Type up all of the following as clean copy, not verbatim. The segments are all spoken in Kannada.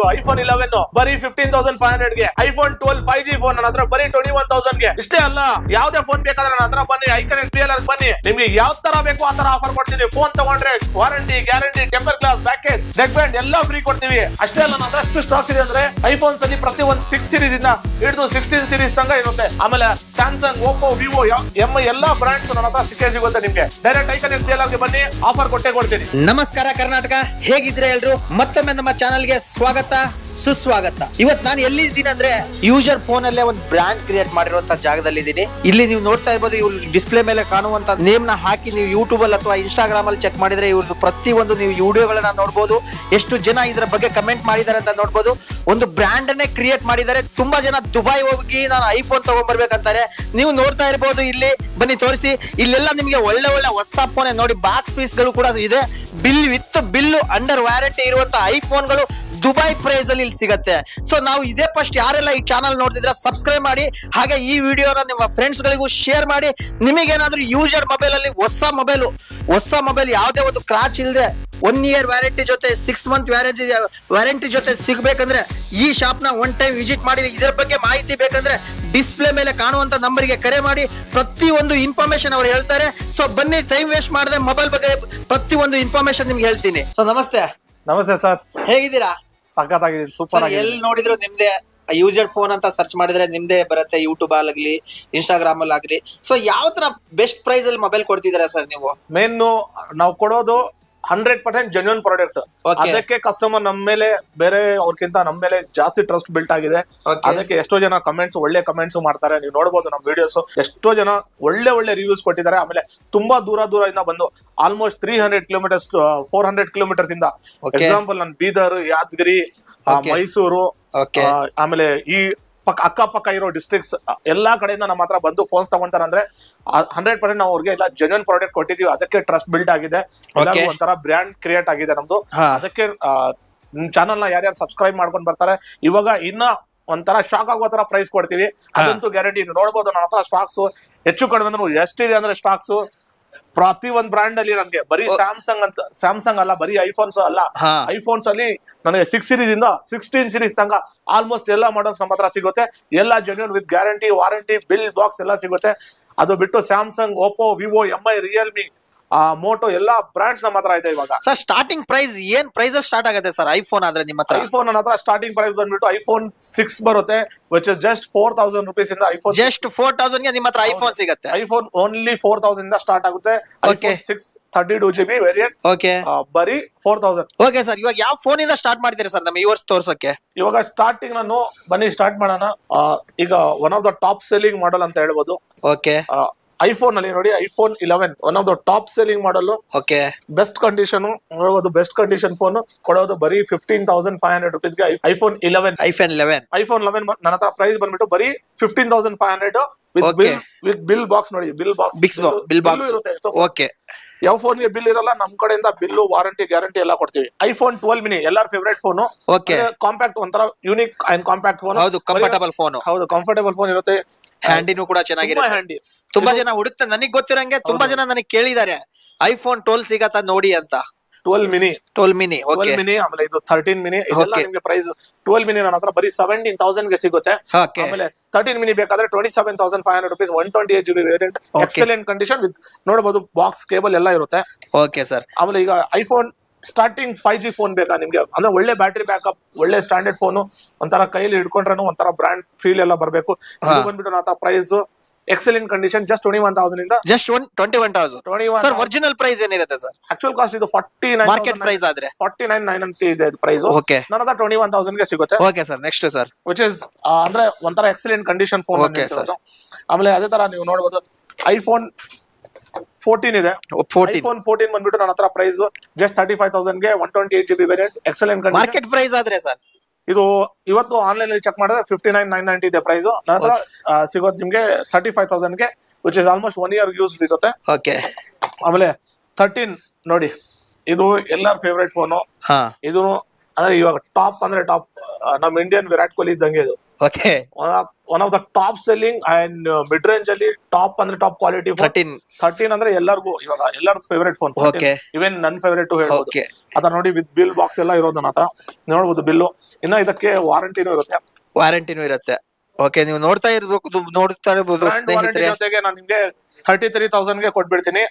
ಬಂದ್ಬಿಟ್ಟು ಐಫೋನ್ 11 ಬರೀ 15,500 ಗೆ, ಐಫೋನ್ 12 5G ಫೋನ್ ನನ್ನ ಹತ್ರ ಬರೀ 21,000 ಗೆ. ಇಷ್ಟೇ ಅಲ್ಲ, ಯಾವ್ದೇ ಫೋನ್ ಬೇಕಾದ್ರೆ ನನ್ನ ಹತ್ರ ಬನ್ನಿ, ಐಕಾನಿಕ್ ರಿಯಲರ್ ಬನ್ನಿ, ನಿಮ್ಗೆ ಯಾವ ತರ ಬೇಕು ಆ ತರ ಆಫರ್ ಕೊಡ್ತೀನಿ. ಫೋನ್ ತಗೊಂಡ್ರೆ warranty, guarantee, temper glass, package, neck band ಎಲ್ಲ ಫ್ರೀ ಕೊಡ್ತೀವಿ. ಅಷ್ಟೇ ಅಲ್ಲ, ನನ್ನ ಹತ್ರ ಅಷ್ಟು ಸ್ಟಾಕ್ ಇದೆ ಅಂದ್ರೆ ಐಫೋನ್ಸ್ ಅಲ್ಲಿ ಪ್ರತಿ ಒಂದು 6 ಸೀರೀಸ್ ಇಂದ ಹಿಡಿದು 16 ಸೀರೀಸ್ ತನಕ ಇರುತ್ತೆ. ಆಮೇಲೆ ಸ್ಯಾಮ್ಸಂಗ್, ಓಪೋ, ವಿವೋ, ಎಂಐ ಎಲ್ಲಾ ಬ್ರಾಂಡ್ಸ್ ನನ್ನ ಹತ್ರ ಸಿಗುತ್ತೆ ನಿಮ್ಗೆ. ಡೈರೆಕ್ಟ್ ಐಕಾನಿಕ್ ರಿಯಲರ್ ಗೆ ಬನ್ನಿ, ಆಫರ್ ಕೊಟ್ಟೆ ಕೊಡ್ತೀನಿ. ನಮಸ್ಕಾರ ಕರ್ನಾಟಕ, ಹೇಗಿದ್ರೆ ಎಲ್ರು? ಮತ್ತೊಮ್ಮೆ ನಮ್ಮ ಚಾನಲ್ಗೆ ಸ್ವಾಗತ, ಸುಸ್ವಾಗತ. ಇವತ್ತು ನಾನು ಎಲ್ಲಿದ್ದೀನಿ ಅಂದ್ರೆ ಯೂಸರ್ ಫೋನ್ ಅಲ್ಲೇ ಒಂದು ಬ್ರ್ಯಾಂಡ್ ಕ್ರಿಯೇಟ್ ಮಾಡಿರುವಂತ ಜಾಗದಲ್ಲಿ ಇದ್ದೀನಿ. ಇಲ್ಲಿ ನೀವು ನೋಡ್ತಾ ಇರ್ಬೋದು, ಇವ್ರು ಡಿಸ್ಪ್ಲೇ ಮೇಲೆ ಕಾಣುವಂತ ನೇಮ್ ನ ಹಾಕಿ ನೀವು ಯೂಟ್ಯೂಬ್ ಅಲ್ಲಿ ಅಥವಾ ಇನ್ಸ್ಟಾಗ್ರಾಮ್ ಅಲ್ಲಿ ಚೆಕ್ ಮಾಡಿದ್ರೆ ಇವ್ರದ್ದು ಪ್ರತಿ ಒಂದು ನೀವು ವಿಡಿಯೋಗಳನ್ನ ನೋಡ್ಬೋದು. ಎಷ್ಟು ಜನ ಇದರ ಬಗ್ಗೆ ಕಮೆಂಟ್ ಮಾಡಿದ್ದಾರೆ ಅಂತ ನೋಡ್ಬೋದು. ಒಂದು ಬ್ರ್ಯಾಂಡ್ ಅನ್ನೇ ಕ್ರಿಯೇಟ್ ಮಾಡಿದ್ದಾರೆ. ತುಂಬಾ ಜನ ದುಬೈ ಹೋಗಿ ನಾನು ಐಫೋನ್ ತಗೊಂಡ್ಬರ್ಬೇಕಂತಾರೆ. ನೀವು ನೋಡ್ತಾ ಇರ್ಬೋದು, ಇಲ್ಲಿ ಬನ್ನಿ ತೋರಿಸಿ. ಇಲ್ಲೆಲ್ಲ ನಿಮಗೆ ಒಳ್ಳೆ ಒಳ್ಳೆ ಹೊಸ ಫೋನ್ ನೋಡಿ, ಬಾಕ್ಸ್ ಪೀಸ್ ಗಳು ಕೂಡ ಇದೆ. Bill with bill under warranty ಇರುವಂತ ಐಫೋನ್ಗಳು ದುಬೈ ಪ್ರೈಸ್ ಅಲ್ಲಿ ಇಲ್ಲಿ ಸಿಗತ್ತೆ. ಸೊ ನಾವು ಇದೇ ಫಸ್ಟ್ ಯಾರೆಲ್ಲ ಈ ಚಾನಲ್ ನೋಡ್ತಿದ್ರೆ ಸಬ್ಸ್ಕ್ರೈಬ್ ಮಾಡಿ, ಹಾಗೆ ಈ ವಿಡಿಯೋನ ನಿಮ್ಮ ಫ್ರೆಂಡ್ಸ್ ಗಳಿಗೂ ಶೇರ್ ಮಾಡಿ. ನಿಮಗೇನಾದ್ರೂ ಯೂಸರ್ ಮೊಬೈಲ್ ಅಲ್ಲಿ ಹೊಸ ಮೊಬೈಲ್ ಯಾವುದೇ ಒಂದು ಕ್ರಾಚ್ ಇಲ್ಲದೆ 1 year ವ್ಯಾರಂಟಿ ಜೊತೆ 6 month ವ್ಯಾರಂಟಿ ಜೊತೆ ಸಿಗ್ಬೇಕಂದ್ರೆ ಈ ಶಾಪ್ ನ ಒನ್ ಟೈಮ್ ವಿಸಿಟ್ ಮಾಡಿ. ಇದರ ಬಗ್ಗೆ ಮಾಹಿತಿ ಬೇಕಂದ್ರೆ ಡಿಸ್ಪ್ಲೇ ಮೇಲೆ ಕಾಣುವಂತ ನಂಬರ್ಗೆ ಕರೆ ಮಾಡಿ. ಪ್ರತಿ ಒಂದು ಇನ್ಫಾರ್ಮೇಶನ್ ಅವ್ರು ಹೇಳ್ತಾರೆ. ಸೊ ಬನ್ನಿ, ಟೈಮ್ ವೇಸ್ಟ್ ಮಾಡದೆ ಮೊಬೈಲ್ ಬಗ್ಗೆ ಪ್ರತಿ ಒಂದು ಇನ್ಫಾರ್ಮೇಶನ್ ನಿಮ್ಗೆ ಹೇಳ್ತೀನಿ. ಸೊ ನಮಸ್ತೆ. ನಮಸ್ತೆ ಸರ್, ಹೇಗಿದ್ದೀರಾ? ಸಖತ್ತಾಗಿದ್ದೀನಿ, ಸೂಪರ್ ಆಗಿ. ಎಲ್ಲಿ ನೋಡಿದ್ರು ನಿಮ್ದೇ ಯೂಸರ್ ಫೋನ್ ಅಂತ ಸರ್ಚ್ ಮಾಡಿದ್ರೆ ನಿಮ್ದೇ ಬರುತ್ತೆ, ಯೂಟ್ಯೂಬ್ ಆಗಲಿ ಇನ್ಸ್ಟಾಗ್ರಾಮ್ ಅಲ್ಲಿ ಆಗಲಿ. ಸೊ ಯಾವ ತರ ಬೆಸ್ಟ್ ಪ್ರೈಸ್ ಅಲ್ಲಿ ಮೊಬೈಲ್ ಕೊಡ್ತಿದ್ದೀರಾ ಸರ್ ನೀವು? ಮೇನ್ ನಾವು ಕೊಡೋದು 100% ಜೆನ್ಯೂನ್ ಪ್ರಾಡಕ್ಟ್. ಅದಕ್ಕೆ ಕಸ್ಟಮರ್ ನಮ್ಮ ಮೇಲೆ ಬೇರೆ ಅವ್ರಕ್ಕಿಂತ ನಮ್ಮ ಮೇಲೆ ಜಾಸ್ತಿ ಟ್ರಸ್ಟ್ ಬಿಲ್ಟ್ ಆಗಿದೆ. ಅದಕ್ಕೆ ಎಷ್ಟೋ ಜನ ಕಮೆಂಟ್ಸ್, ಒಳ್ಳೆ ಕಮೆಂಟ್ಸ್ ಮಾಡ್ತಾರೆ. ನೀವು ನೋಡಬಹುದು ನಮ್ಮ ವಿಡಿಯೋಸ್, ಎಷ್ಟೋ ಜನ ಒಳ್ಳೆ ರಿವ್ಯೂಸ್ ಕೊಟ್ಟಿದ್ದಾರೆ. ಆಮೇಲೆ ತುಂಬಾ ದೂರ ಇಂದ ಬಂದು ಆಲ್ಮೋಸ್ಟ್ 300 ಕಿಲೋಮೀಟರ್ಸ್ 400 ಕಿಲೋಮೀಟರ್ಸ್ ಇಂದ, ಎಕ್ಸಾಂಪಲ್ ನಾನು ಬೀದರ್, ಯಾದಗಿರಿ, ಮೈಸೂರು, ಆಮೇಲೆ ಈ ಅಕ್ಕಪಕ್ಕ ಇರೋ ಡಿಸ್ಟ್ರಿಕ್ಟ್ಸ್ ಎಲ್ಲಾ ಕಡೆಯಿಂದ ನಮ್ಮ ಹತ್ರ ಬಂದು ಫೋನ್ಸ್ ತಗೊಂತಾರೆ. ಅಂದ್ರೆ 100% ನಾವು ಅವ್ರಿಗೆ ಎಲ್ಲ ಜೆನ್ಯೂನ್ ಪ್ರಾಡಕ್ಟ್ ಕೊಟ್ಟಿದೀವಿ. ಅದಕ್ಕೆ ಟ್ರಸ್ಟ್ ಬಿಲ್ಡ್ ಆಗಿದೆ, ಒಂಥರ ಬ್ರ್ಯಾಂಡ್ ಕ್ರಿಯೇಟ್ ಆಗಿದೆ ನಮ್ದು. ಅದಕ್ಕೆ ಚಾನಲ್ ನ ಯಾರ್ಯಾರು ಸಬ್ಸ್ಕ್ರೈಬ್ ಮಾಡ್ಕೊಂಡು ಬರ್ತಾರೆ, ಇವಾಗ ಇನ್ನ ಒಂಥರ ಶಾಕ್ ಆಗೋ ತರ ಪ್ರೈಸ್ ಕೊಡ್ತೀವಿ. ಅದಂತೂ ಗ್ಯಾರಂಟಿ. ನೋಡ್ಬೋದು ನನ್ನ ಹತ್ರ ಸ್ಟಾಕ್ಸ್ ಹೆಚ್ಚು ಕಡಿಮೆ ಅಂದ್ರೆ ಎಷ್ಟಿದೆ ಅಂದ್ರೆ ಸ್ಟಾಕ್ಸ್ ಪ್ರತಿ ಒಂದ್ ಬ್ರಾಂಡ್ ಅಲ್ಲಿ ನನ್ಗೆ ಬರೀ ಸ್ಯಾಮ್ಸಂಗ್ ಅಲ್ಲ, ಬರೀ ಐಫೋನ್ಸ್ ಅಲ್ಲ, ಐಫೋನ್ಸ್ ಅಲ್ಲಿ ನನಗೆ 6 ಸೀರೀಸ್ ಇಂದ 16 ಸೀರೀಸ್ ತನಕ ಆಲ್ಮೋಸ್ಟ್ ಎಲ್ಲಾ ಮಾಡಲ್ಸ್ ನಮ್ಮ ಹತ್ರ ಸಿಗುತ್ತೆ. ಎಲ್ಲಾ genuine with guarantee, warranty, bill box ಎಲ್ಲ ಸಿಗುತ್ತೆ. ಅದು ಬಿಟ್ಟು Samsung, Oppo, Vivo, Mi, Realme, Moto ಎಲ್ಲಾ ಬ್ರಾಂಡ್ಸ್ ನಮ್ಮ ಹತ್ರ ಇದೆ. ಇವಾಗ ಸರ್ ಸ್ಟಾರ್ಟಿಂಗ್ ಪ್ರೈಸ್ ಏನ್ ಪ್ರೈಸ್ ಸ್ಟಾರ್ಟ್ ಆಗುತ್ತೆ ಸರ್ ಐಫೋನ್ ಆದ್ರೆ ನಿಮ್ಮ ಹತ್ರ? ಐಫೋನ್ ನನ್ನ ಹತ್ರ ಸ್ಟಾರ್ಟಿಂಗ್ ಪ್ರೈಸ್ ಬಂದ್ಬಿಟ್ಟು ಐಫೋನ್ 6 ಬರುತ್ತೆ, ವಿಚ್ ಇಸ್ ಜಸ್ಟ್ 4,000 rupees ಇಂದ ಐಫೋನ್ ಜಸ್ಟ್ 4,000 ಗೆ ನಿಮ್ಮ ಹತ್ರ ಐಫೋನ್ ಸಿಗುತ್ತೆ. ಐಫೋನ್ ಓನ್ಲಿ 4,000 ಇಂದ ಸ್ಟಾರ್ಟ್ ಆಗುತ್ತೆ. ಐಫೋನ್ 6 32GB ವೇರಿಯಂಟ್ ಬರೀ 4,000. ಓಕೆ ಸರ್, ಇವಾಗ ಯಾವ ಫೋನ್ ಇಂದ ಸ್ಟಾರ್ಟ್ ಮಾಡ್ತೀರಾ ಸರ್ ನಮ್ಮ ವ್ಯೂವರ್ಸ್ ತೋರ್ಸಕ್ಕೆ? ಇವಾಗ ಸ್ಟಾರ್ಟಿಂಗ್ ನಾನು ಬನ್ನಿ ಸ್ಟಾರ್ಟ್ ಮಾಡೋಣ. ಈಗ one of the top selling model ಅಂತ ಹೇಳ್ಬೋದು. ಓಕೆ, ಐಫೋನ್ ಅಲ್ಲಿ ನೋಡಿ, iPhone 11 one of the top selling model. Okay, best condition ನೋಡಬಹುದು. ಬೆಸ್ಟ್ ಕಂಡೀಷನ್ ಫೋನ್ ಕೊಡೋದು ಬರೀ 15,500 rupees ಗೆ ಐಫೋನ್ 11 ನನ್ನ ಹತ್ರ ಪ್ರೈಸ್ ಬಂದ್ಬಿಟ್ಟು ಬರೀ 15,500 ವಿತ್ ಬಿಲ್ ಬಾಕ್ಸ್. ನೋಡಿ, ಬಿಲ್ ಬಾಕ್ಸ್ ಓಕೆ. ಯಾವ ಫೋನ್ ಗೆ ಬಿಲ್ ಇರಲ್ಲ, ನಮ್ ಕಡೆಯಿಂದ ಬಿಲ್, ವಾರಂಟಿ, ಗ್ಯಾರಂಟಿ ಎಲ್ಲ ಕೊಡ್ತೀವಿ. ಐಫೋನ್ 12 ಮಿನಿ ಎಲ್ಲರ ಫೇವರೇಟ್ ಫೋನ್. ಕಾಂಪ್ಯಾಕ್ಟ್, ಒಂಥರ ಯೂನಿಕ್ ಅಂಡ್ ಕಾಂಪ್ಯಾಕ್ಟ್ ಫೋನ್. ಹೌದು, ಕಂಫರ್ಟಬಲ್ ಫೋನ್. ಹೌದು, ಕಂಫರ್ಟಬಲ್ ಫೋನ್ ಇರುತ್ತೆ. ಹ್ಯಾಂಡಿನೂ ಕೂಡ ಚೆನ್ನಾಗಿರುತ್ತೆ. ತುಂಬಾ ಜನ ಹುಡುಕ್ತಾರೆ, ನನಗೆ ಗೊತ್ತಿರಂಗೆ ತುಂಬಾ ಜನ ನನಗೆ ಕೇಳಿದ್ದಾರೆ ಐಫೋನ್ 12 ಸಿಗತ್ತಾ ನೋಡಿ ಅಂತ. 12 ಮಿನಿ, ಓಕೆ, ಆಮೇಲೆ ಇದು 13 ಮಿನಿ. ಇದೆಲ್ಲ ನಿಮಗೆ ಪ್ರೈಸ್ 12 ಮಿನಿ ನನ್ನ ಹತ್ರ ಬರೀ 17,000 ಗೆ ಸಿಗುತ್ತೆ. ಆಮೇಲೆ 13 ಮಿನಿ ಬೇಕಾದ್ರೆ 27,500 rupees 128GB variant, excellent condition with ನೋಡಬಹುದು ಬಾಕ್ಸ್, ಕೇಬಲ್ ಎಲ್ಲ ಇರುತ್ತೆ. Okay sir. ಆಮೇಲೆ ಈಗ ಐಫೋನ್ ಸ್ಟಾರ್ಟಿಂಗ್ 5G ಫೋನ್ ಬೇಕಾ ನಿಮ್ಗೆ ಅಂದ್ರೆ ಒಳ್ಳೆ ಬ್ಯಾಟರಿ ಬ್ಯಾಕಪ್, ಒಳ್ಳೆ ಸ್ಟ್ಯಾಂಡರ್ಡ್ ಫೋನ್, ಒಂಥರ ಕೈಲಿ ಹಿಡ್ಕೊಂಡ್ರೆ ಒಂಥರ ಬ್ರಾಂಡ್ ಫೀಲ್ ಎಲ್ಲ ಬರಬೇಕು. ಬಂದ್ಬಿಟ್ಟು ನನ್ನ ಪ್ರೈಸ್ ಎಕ್ಸಲೆಂಟ್ ಕಂಡೀಷನ್ ಜಸ್ಟ್ 21,000 ಇಂದ ಜಸ್ಟ್ 21,000. ಸರ್ ಒರಿಜಿನಲ್ ಪ್ರೈಸ್ ಏನಿರುತ್ತೆ ಸರ್? ಆಕ್ಚುಯಲ್ ಕಾಸ್ಟ್ ಇದು 49, ಮಾರ್ಕೆಟ್ ಪ್ರೈಸ್ ಆದ್ರೆ 49,990 ಇದೆ ಪ್ರೈಸ್. ಓಕೆ, ನನ್ನ ಹತ್ರ 21,000 ಗೆ ಸಿಗುತ್ತೆ. Okay sir, next sir, which is ಅಂದ್ರೆ ಒಂಥರ excellent condition phone. Okay sir. ಆಮೇಲೆ ಅದೇ ತರ ನೀವು ನೋಡಬಹುದು ಐಫೋನ್ 14 ಇದೆ. ಐಫೋನ್ 14 ಬಂದ್ಬಿಟ್ಟು ನನ್ನ ಹತ್ರ ಪ್ರೈಸ್ ಜಸ್ಟ್ 35,000 ಗೆ 128GB variant, excellent condition. Market price ಆದ್ರೆ ಸರ್ ಇದು ಇವತ್ತು ಆನ್ಲೈನ್ ಅಲ್ಲಿ ಚೆಕ್ ಮಾಡಿದ್ರೆ 59,990 ಇದೆ ಪ್ರೈಸ್. ನನ್ನ ಹತ್ರ ಸಿಗೋದು ನಿಮ್ಗೆ 35,000 ಗೆ, which is almost 1 year used ಇರುತ್ತೆ. ಓಕೆ, ಆಮೇಲೆ 13 ನೋಡಿ, ಇದು ಎಲ್ಲರ ಫೇವರೇಟ್ ಫೋನು. ಇದು ಅಂದ್ರೆ ಇವಾಗ ಟಾಪ್ ಅಂದ್ರೆ ಟಾಪ್, ನಮ್ ಇಂಡಿಯನ್ ವಿರಾಟ್ ಕೊಹ್ಲಿ ಇದ್ದಂಗೆ ಇದು. Okay one of the top selling and mid range ಅಲ್ಲಿ ಟಾಪ್ ಅಂದ್ರೆ ಟಾಪ್ ಕ್ವಾಲಿಟಿ 13 ಅಂದ್ರೆ ಎಲ್ಲರಿಗೂ ಇವಾಗ ಎಲ್ಲರ ಫೇವರೇಟ್ ಫೋನ್. ಇವನ್ ನನ್ ಫೇವರೇಟ್ ಹೇಳ್ಬೋದು. ಅದ ನೋಡಿ ವಿತ್ ಬಿಲ್ ಬಾಕ್ಸ್ ಎಲ್ಲ ಇರೋದು ನನ್ನ ಹತ್ರ ನೋಡ್ಬೋದು ಬಿಲ್ಲು. ಇನ್ನ ಇದಕ್ಕೆ ವಾರಂಟಿನೂ ಇರುತ್ತೆ. ಓಕೆ, ನೀವು ನೋಡ್ತಾ ಇರ್ಬೋದು ಸ್ನೇಹಿತರೆ. ಜೊತೆಗೆ ನಾನು ನಿಮ್ಗೆ 33,000 ಗೆ ಕೊಟ್ಬಿಡ್ತೀನಿ.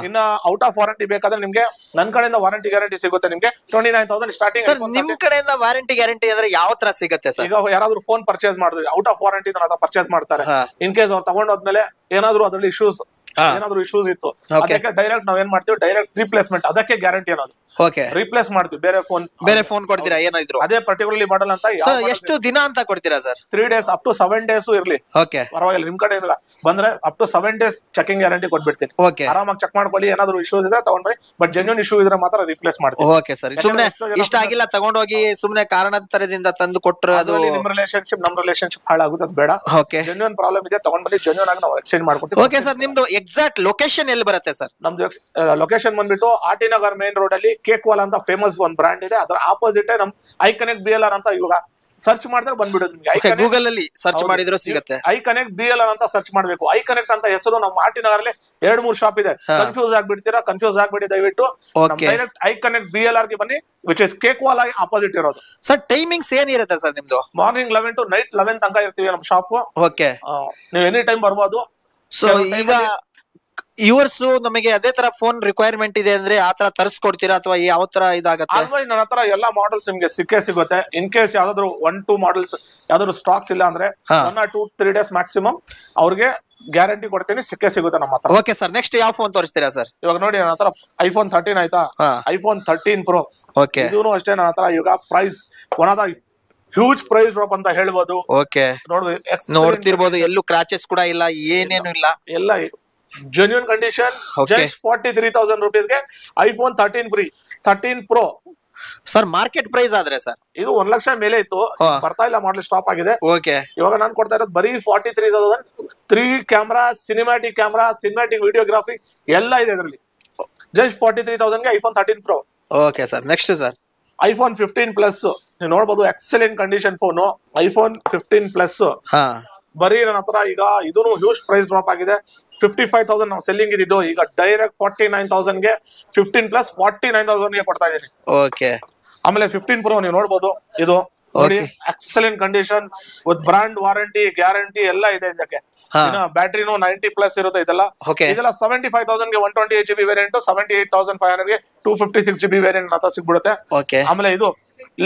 ಇನ್ನ ಔಟ್ ಆಫ್ ವಾರಂಟಿ ಬೇಕಾದ್ರೆ ನಿಮ್ಗೆ ನನ್ ಕಡೆಯಿಂದ ವಾರಂಟಿ ಗ್ಯಾರಂಟಿ ಸಿಗುತ್ತೆ ನಿಮ್ಗೆ 29,000 ಸ್ಟಾರ್ಟಿಂಗ್. ಸರ್ ನಿಮ್ ಕಡೆಯಿಂದ ವಾರಂಟಿ ಗ್ಯಾರಂಟಿ ಅಂದ್ರೆ ಯಾವ ತರ ಸಿಗುತ್ತೆ ಸರ್? ಈಗ ಯಾರಾದ್ರೂ ಫೋನ್ ಪರ್ಚೇಸ್ ಮಾಡಿದ್ರೆ ಔಟ್ ಆಫ್ ವಾರಂಟಿ ಪರ್ಚೇಸ್ ಮಾಡ್ತಾರೆ. ಇನ್ ಕೇಸ್ ಅವ್ರು ತಗೊಂಡೋದ್ಮೇಲೆ ಏನಾದ್ರು ಅದ್ರಲ್ಲಿ ಇಶ್ಯೂಸ್ ಇತ್ತು, ಅದಕ್ಕೆ ಡೈರೆಕ್ಟ್ ನಾವ್ ಏನ್ ಮಾಡ್ತೀವಿ, ಡೈರೆಕ್ಟ್ ರಿಪ್ಲೇಸ್ಮೆಂಟ್, ಅದಕ್ಕೆ ಗ್ಯಾರಂಟಿ ಅನ್ನೋದು. ರಿಪ್ಲೇಸ್ ಮಾಡ್ತೀವಿ, ಬೇರೆ ಫೋನ್ ಕೊಡ್ತೀರಾ ಏನಾದ್ರು ಅದೇ ಪರ್ಟಿಕ್ಯುಲರ್ಲಿ ಮಾಡಲ್ ಅಂತ. ಎಷ್ಟು ದಿನ ಅಂತ ಕೊಡ್ತೀರಾ sir? 3 days up to 7 days ಇರ್ಲಿ, ಪರವಾಗಿಲ್ಲ. ನಿಮ್ ಕಡೆ ಬಂದ್ರೆ up to 7 days checking guarantee ಕೊಟ್ಬಿಡ್ತೀನಿ. ಆರಾಮಾಗಿ ಚೆಕ್ ಮಾಡ್ಕೊಳ್ಳಿ. ಏನಾದ್ರು ಇಶ್ಯೂಸ್ ಇದ್ರೆ ತಗೊಂಡ್ರಿ, ಬಟ್ ಜೆನ್ಯೂನ್ ಇಶ್ಯೂ ಇದ್ರೆ ಮಾತ್ರ ರಿಪ್ಲೇಸ್ ಮಾಡ್ತೀವಿ. ಓಕೆ ಸರ್, ಸುಮ್ನೆ ಇಷ್ಟ ಆಗಿಲ್ಲ ತಗೊಂಡೋಗಿ ಸುಮ್ನೆ ಕಾರಣಾಂತರದಿಂದ ತಂದು ಕೊಟ್ರೆ ಅದು ನಮ್ ರಿಲೇಶನ್ಶಿಪ್ ಹಾಳಾಗುತ್ತೆ, ಅದು ಬೇಡ. ಜೆನ್ಯೂನ್ ಪ್ರಾಬ್ಲಮ್ ಇದೆ, ತಗೊಂಡ್ಬನ್ನಿ, ಜೆನ್ಯೂನ್ ಆಗಿ ನಾವು ಎಕ್ಸ್ಚೇಂಜ್ ಮಾಡ್ಕೊಡ್ತೀವಿ. ಓಕೆ ಸರ್, ನಿಮ್ದು ಎಕ್ಸಾಕ್ಟ್ ಲೊಕೇಶನ್ ಎಲ್ಲಿ ಬರುತ್ತೆ ಸರ್? ನಮ್ದು ಲೊಕೇಶನ್ ಬಂದ್ಬಿಟ್ಟು ಆರ್.ಟಿ. ನಗರ್ ಮೇನ್ ರೋಡ್ ಅಲ್ಲಿ ಕೇಕ್ವಾಲ್ ಅಂತ ಫೇಮಸ್ ಒಂದ್ ಬ್ರಾಂಡ್ ಇದೆ. ಅದರ ಆಪೋಸಿಟ್ ನಮ್ ಐಕನೆಕ್ಟ್ BLR ಅಂತ ಇವಾಗ ಸರ್ಚ್ ಮಾಡಿದ್ರೆ ಬಂದ್ಬಿಡುತ್ತೆ ನಿಮ್ಗೆ. ಗೂಗಲ್ ಅಲ್ಲಿ ಸರ್ಚ್ ಮಾಡಿದ್ರು ಸಿಗುತ್ತೆ. ಐಕನೆಕ್ಟ್ BLR ಅಂತ ಸರ್ಚ್ ಮಾಡ್ಬೇಕು. ಐಕನೆಕ್ಟ್ ಅಂತ ಹೆಸರು ನಮ್ಮ ಆರ್.ಟಿ. ನಗರ್ ಅಲ್ಲಿ 2-3 ಶಾಪ್ ಇದೆ. ಕನ್ಫ್ಯೂಸ್ ಆಗ್ಬಿಡಿ ದಯವಿಟ್ಟು. ಡೈರೆಕ್ಟ್ ಐಕನೆಕ್ಟ್ BLR ಗೆ ಬನ್ನಿ, ವಿಚ್ ಇಸ್ ಕೇಕ್ವಾಲ್ ಆಗಿ ಆಪೋಸಿಟ್ ಇರೋದು. ಸರ್ ಟೈಮಿಂಗ್ಸ್ ಏನಿರುತ್ತೆ ಸರ್ ನಿಮ್ದು? ಮಾರ್ನಿಂಗ್ 11 to ನೈಟ್ 11 ತನಕ ಇರ್ತೀವಿ ನಮ್ಮ ಶಾಪ್. ಓಕೆ, ನೀವು ಎನಿ ಟೈಮ್ ಬರ್ಬೋದು. ಸೊ ಈಗ ಯೂರ್ಸ್ ನಮಗೆ ಅದೇ ತರ ಫೋನ್ ರಿಕ್ವೈರ್ಮೆಂಟ್ ಇದೆ ಅಂದ್ರೆ ಆ ತರ ತರಿಸ್ಕೊಡ್ತೀರಾ ಅಥವಾ ಯಾವ ತರ ಇದಾಗುತ್ತೆ? ನನ್ನ ಹತ್ರ ಎಲ್ಲಾ ಮಾಡೆಲ್ಸ್ ನಿಮ್ಗೆ ಸಿಗುತ್ತೆ. ಇನ್ ಕೇಸ್ ಯಾವ್ದಾದ್ರು 1-2 ಮಾಡೆಲ್ಸ್ ಯಾವ್ದಾದ್ರು ಸ್ಟಾಕ್ಸ್ ಇಲ್ಲ ಅಂದ್ರೆ 1 or 2-3 days ಮ್ಯಾಕ್ಸಿಮಮ್ ಅವ್ರಿಗೆ ಗ್ಯಾರಂಟಿ ಕೊಡ್ತೀನಿ, ಸಿಗುತ್ತೆ ನಮ್ಮ ಹತ್ರ. ಓಕೆ ಸರ್, ನೆಕ್ಸ್ಟ್ ಯಾವ ಫೋನ್ ತೋರಿಸ್ತೀರಾ ಸರ್? ಇವಾಗ ನೋಡಿ ನನ್ನ ಹತ್ರ iPhone 13 ಆಯ್ತಾ, iPhone 13 Pro. ಓಕೆ, ಇದೂ ಅಷ್ಟೇ ನನ್ನ ಹತ್ರ ಇವಾಗ price one of the huge price drop ಅಂತ ಹೇಳ್ಬೋದು. ಓಕೆ, ನೋಡ್ತಿರ್ಬೋದು, ಎಲ್ಲೂ ಕ್ರಾಚಸ್ ಕೂಡ ಇಲ್ಲ, ಏನೇನು ಇಲ್ಲ, ಎಲ್ಲ genuine condition. Just 43,000 rupees iPhone 13 Pro. Sir market price ಆದ್ರೆ ಸರ್ ಇದು 1 ಲಕ್ಷ ಮೇಲೆ ಇತ್ತು, ಬರ್ತಾ ಇಲ್ಲ, ಮಾಡಲ್ ಸ್ಟಾಪ್ ಆಗಿದೆ. ಓಕೆ, ಇವಾಗ ನಾನು ಕೊಡ್ತಾ ಇರೋದು ಬರೀ 43,000. 3 ಕ್ಯಾಮ್ರಾ, ಸಿನಿಮ್ಯಾಟಿಕ್ ವಿಡಿಯೋಗ್ರಾಫಿ ಎಲ್ಲ ಇದೆ ಇದರಲ್ಲಿ. ಜಸ್ಟ್ 43,000 ಗೆ iPhone 13 Pro. Okay sir, next sir iPhone 15 Plus. ನೀವು ನೋಡಬಹುದು, excellent condition phone iPhone 15 Plus. ಬರೀ ನನ್ನ ಹತ್ರ ಈಗ ಇದೂ ಹ್ಯೂಜ್ ಪ್ರೈಸ್ ಡ್ರಾಪ್ ಆಗಿದೆ. 55,000 ನಾವು ಸೆಲ್ಲಿಂಗ್ ಇದ್ದು, ಈಗ ಡೈರೆಕ್ಟ್ 49,000 ಗೆ 15 Plus 49,000 ಗೆ ಕೊಡ್ತಾ ಇದೀನಿ. ಓಕೆ, ಆಮೇಲೆ 15 Pro ನೀವು ನೋಡಬಹುದು, ಇದು ನೋಡಿ excellent condition with brand warranty guarantee ಎಲ್ಲ ಇದೆ ಇದಕ್ಕೆ. ಬ್ಯಾಟ್ರಿನೂ 90+ ಇರುತ್ತೆ. ಇದೆಲ್ಲ 75,000 ಗೆ 128GB ವೇರಿಯಂಟ್, 78,500 ಗೆ 256GB ವೇರಿಯಂಟ್ ಅಂತ ಸಿಗ್ಬಿಡುತ್ತೆ. ಆಮೇಲೆ ಇದು